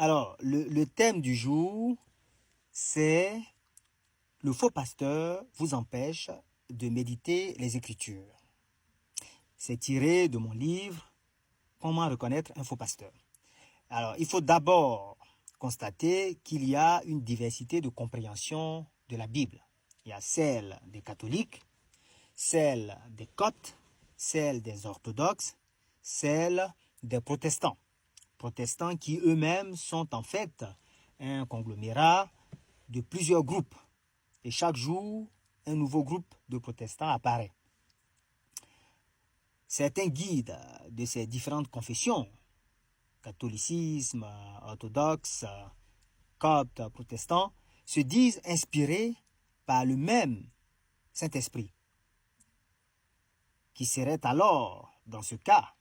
Alors, le thème du jour, c'est le faux pasteur vous empêche de méditer les Écritures. C'est tiré de mon livre Comment reconnaître un faux pasteur. Alors, il faut d'abord constater qu'il y a une diversité de compréhension de la Bible. Il y a celle des catholiques, celle des coptes, celle des orthodoxes, celle des protestants. Protestants qui eux-mêmes sont en fait un conglomérat de plusieurs groupes. Et chaque jour, un nouveau groupe de protestants apparaît. Certains guides de ces différentes confessions, catholicisme, orthodoxe, copte, protestant, se disent inspirés par le même Saint-Esprit, qui serait alors, dans ce cas,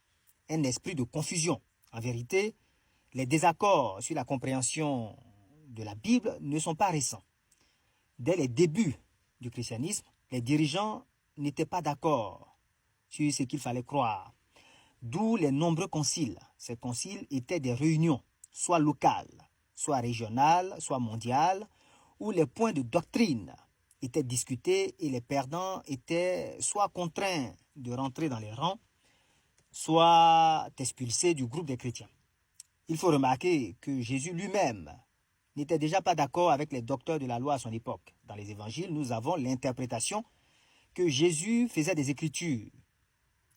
un esprit de confusion. En vérité, les désaccords sur la compréhension de la Bible ne sont pas récents. Dès les débuts du christianisme, les dirigeants n'étaient pas d'accord sur ce qu'il fallait croire. D'où les nombreux conciles. Ces conciles étaient des réunions, soit locales, soit régionales, soit mondiales, où les points de doctrine étaient discutés et les perdants étaient soit contraints de rentrer dans les rangs, soit expulsés du groupe des chrétiens. Il faut remarquer que Jésus lui-même n'était déjà pas d'accord avec les docteurs de la loi à son époque. Dans les évangiles, nous avons l'interprétation que Jésus faisait des Écritures.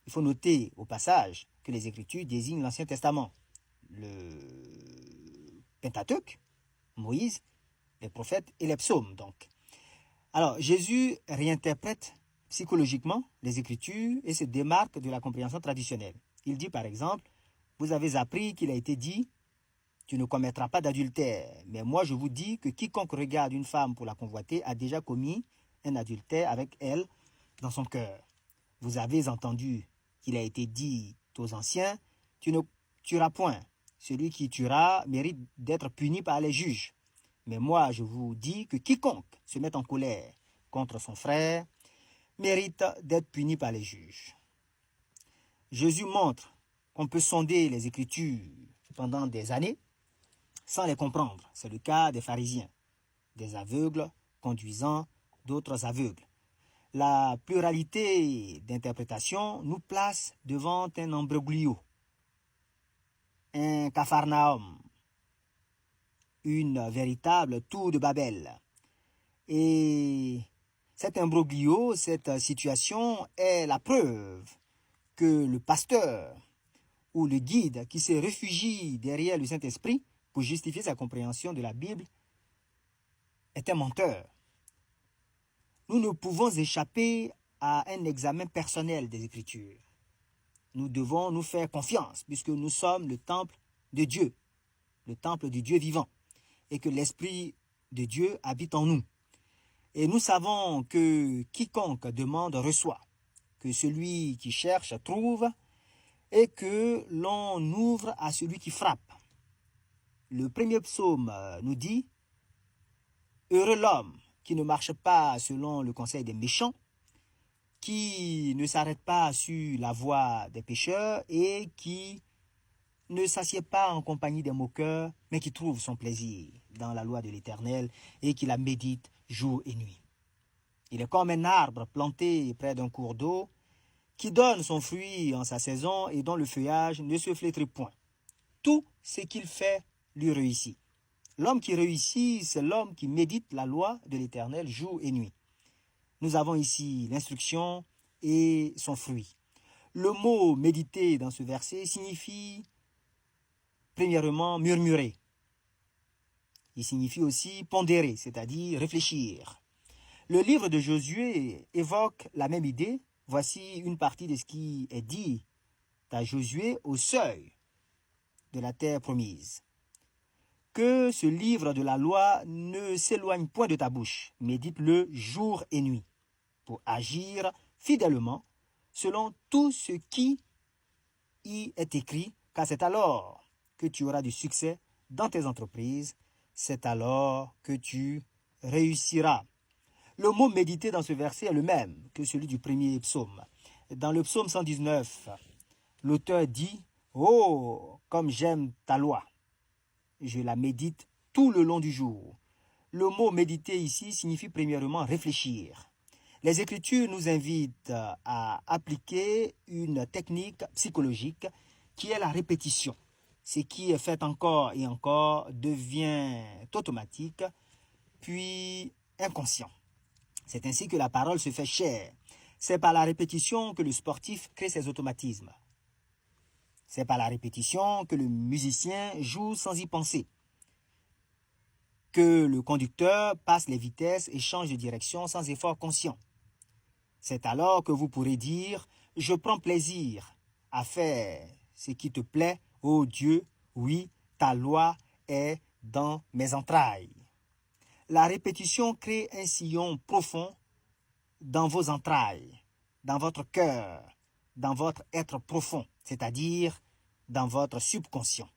Il faut noter au passage que les Écritures désignent l'Ancien Testament, le Pentateuque, Moïse, les prophètes et les psaumes. Donc. Alors, Jésus réinterprète psychologiquement les Écritures et se démarque de la compréhension traditionnelle. Il dit par exemple, vous avez appris qu'il a été dit, tu ne commettras pas d'adultère. Mais moi, je vous dis que quiconque regarde une femme pour la convoiter a déjà commis un adultère avec elle dans son cœur. Vous avez entendu qu'il a été dit aux anciens, tu ne tueras point. Celui qui tuera mérite d'être puni par les juges. Mais moi, je vous dis que quiconque se met en colère contre son frère mérite d'être puni par les juges. Jésus montre qu'on peut sonder les Écritures pendant des années sans les comprendre. C'est le cas des pharisiens, des aveugles conduisant d'autres aveugles. La pluralité d'interprétations nous place devant un imbroglio, un capharnaüm, une véritable tour de Babel. Et cet imbroglio, cette situation est la preuve que le pasteur ou le guide qui se réfugie derrière le Saint-Esprit pour justifier sa compréhension de la Bible est un menteur. Nous ne pouvons échapper à un examen personnel des Écritures. Nous devons nous faire confiance puisque nous sommes le temple de Dieu, le temple du Dieu vivant, et que l'Esprit de Dieu habite en nous. Et nous savons que quiconque demande reçoit, que celui qui cherche trouve, et que l'on ouvre à celui qui frappe. Le premier psaume nous dit « Heureux l'homme qui ne marche pas selon le conseil des méchants, qui ne s'arrête pas sur la voie des pécheurs et qui ne s'assied pas en compagnie des moqueurs, mais qui trouve son plaisir dans la loi de l'Éternel et qui la médite jour et nuit. Il est comme un arbre planté près d'un cours d'eau qui donne son fruit en sa saison et dont le feuillage ne se flétrit point. Tout ce qu'il fait lui réussit. L'homme qui réussit, c'est l'homme qui médite la loi de l'Éternel jour et nuit. Nous avons ici l'instruction et son fruit. Le mot méditer dans ce verset signifie premièrement murmurer. Il signifie aussi pondérer, c'est-à-dire réfléchir. Le livre de Josué évoque la même idée. Voici une partie de ce qui est dit à Josué au seuil de la terre promise. Que ce livre de la loi ne s'éloigne point de ta bouche, médite-le jour et nuit, pour agir fidèlement selon tout ce qui y est écrit, car c'est alors que tu auras du succès dans tes entreprises, c'est alors que tu réussiras. Le mot méditer dans ce verset est le même que celui du premier psaume. Dans le psaume 119, l'auteur dit « Oh, comme j'aime ta loi ». je la médite tout le long du jour. Le mot méditer ici signifie premièrement réfléchir. Les Écritures nous invitent à appliquer une technique psychologique qui est la répétition. Ce qui est fait encore et encore devient automatique, puis inconscient. C'est ainsi que la parole se fait chair. C'est par la répétition que le sportif crée ses automatismes. C'est par la répétition que le musicien joue sans y penser, que le conducteur passe les vitesses et change de direction sans effort conscient. C'est alors que vous pourrez dire « Je prends plaisir à faire ce qui te plaît, ô Dieu, oui, ta loi est dans mes entrailles. » La répétition crée un sillon profond dans vos entrailles, dans votre cœur, dans votre être profond, c'est-à-dire dans votre subconscient.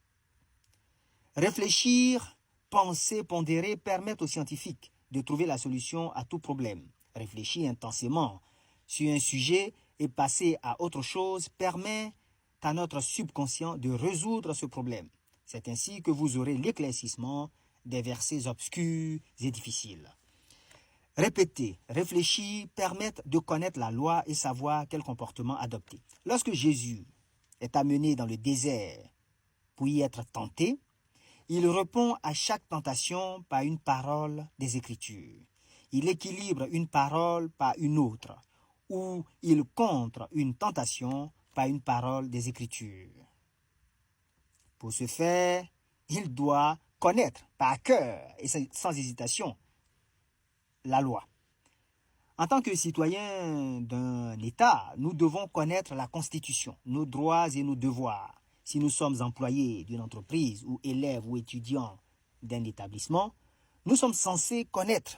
Réfléchir, penser, pondérer permettent aux scientifiques de trouver la solution à tout problème. Réfléchir intensément sur un sujet et passer à autre chose permet à notre subconscient de résoudre ce problème. C'est ainsi que vous aurez l'éclaircissement des versets obscurs et difficiles. Répéter, réfléchir permettent de connaître la loi et savoir quel comportement adopter. Lorsque Jésus est amené dans le désert pour y être tenté, il répond à chaque tentation par une parole des Écritures. Il équilibre une parole par une autre, ou il contre une tentation par une parole des Écritures. Pour ce faire, il doit connaître par cœur et sans hésitation la loi. En tant que citoyen d'un État, nous devons connaître la Constitution, nos droits et nos devoirs. Si nous sommes employés d'une entreprise ou élèves ou étudiants d'un établissement, nous sommes censés connaître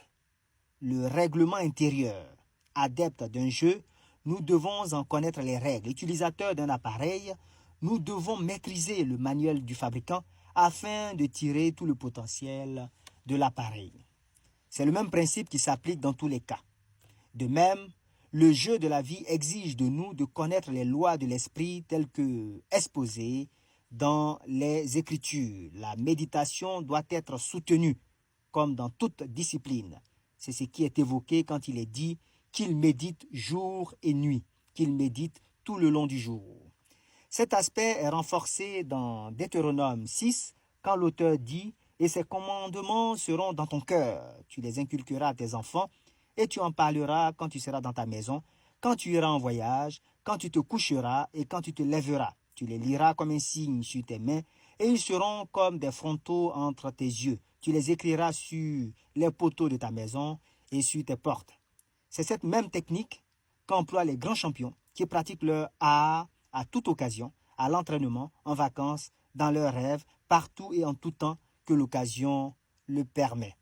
le règlement intérieur. Adeptes d'un jeu, nous devons en connaître les règles. Utilisateurs d'un appareil, nous devons maîtriser le manuel du fabricant afin de tirer tout le potentiel de l'appareil. C'est le même principe qui s'applique dans tous les cas. De même, le jeu de la vie exige de nous de connaître les lois de l'esprit telles que exposées dans les Écritures. La méditation doit être soutenue, comme dans toute discipline. C'est ce qui est évoqué quand il est dit qu'il médite jour et nuit, qu'il médite tout le long du jour. Cet aspect est renforcé dans Deutéronome 6, quand l'auteur dit « Et ces commandements seront dans ton cœur, tu les inculqueras à tes enfants, et tu en parleras quand tu seras dans ta maison, quand tu iras en voyage, quand tu te coucheras et quand tu te lèveras. Tu les liras comme un signe sur tes mains, et ils seront comme des frontaux entre tes yeux. Tu les écriras sur les poteaux de ta maison et sur tes portes. » C'est cette même technique qu'emploient les grands champions qui pratiquent leur art à toute occasion, à l'entraînement, en vacances, dans leurs rêves, partout et en tout temps que l'occasion le permet.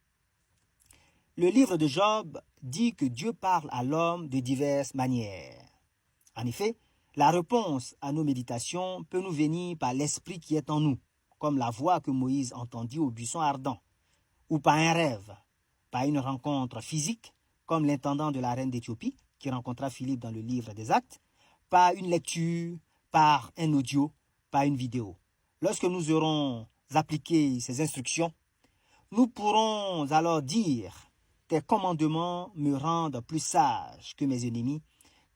Le livre de Job dit que Dieu parle à l'homme de diverses manières. En effet, la réponse à nos méditations peut nous venir par l'esprit qui est en nous, comme la voix que Moïse entendit au buisson ardent, ou par un rêve, par une rencontre physique, comme l'intendant de la reine d'Éthiopie, qui rencontra Philippe dans le livre des Actes, par une lecture, par un audio, par une vidéo. Lorsque nous aurons appliqué ces instructions, nous pourrons alors dire « Tes commandements me rendent plus sage que mes ennemis,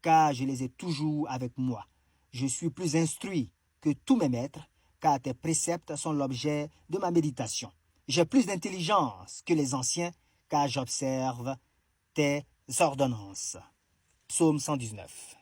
car je les ai toujours avec moi. Je suis plus instruit que tous mes maîtres, car tes préceptes sont l'objet de ma méditation. J'ai plus d'intelligence que les anciens, car j'observe tes ordonnances. » Psaume 119.